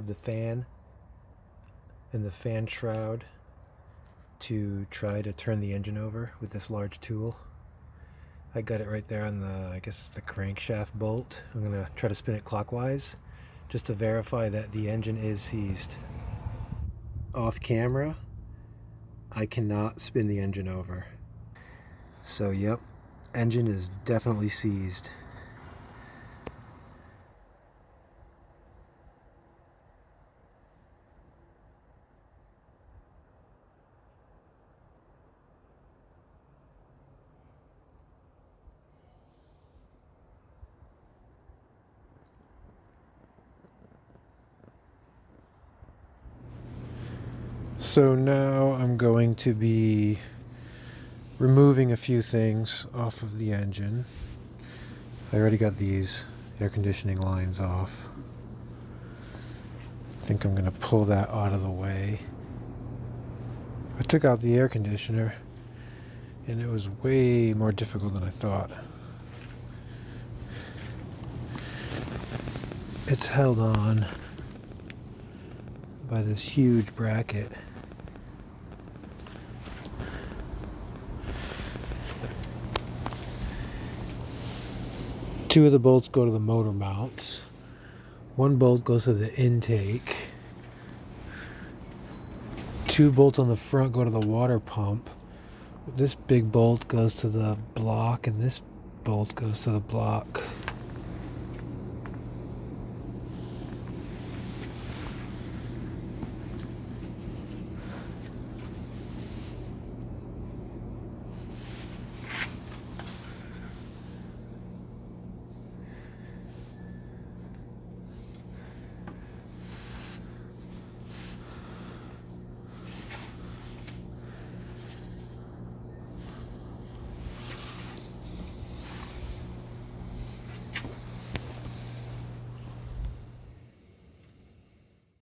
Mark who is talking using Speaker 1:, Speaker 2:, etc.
Speaker 1: remove the fan and the fan shroud to try to turn the engine over with this large tool. I got it right there on the, I guess it's the crankshaft bolt. I'm gonna try to spin it clockwise just to verify that the engine is seized. Off camera, I cannot spin the engine over. So yep, engine is definitely seized. So now I'm going to be removing a few things off of the engine. I already got these air conditioning lines off. I think I'm going to pull that out of the way. I took out the air conditioner and it was way more difficult than I thought. It's held on by this huge bracket. Two of the bolts go to the motor mounts. One bolt goes to the intake. Two bolts on the front go to the water pump. This big bolt goes to the block and this bolt goes to the block.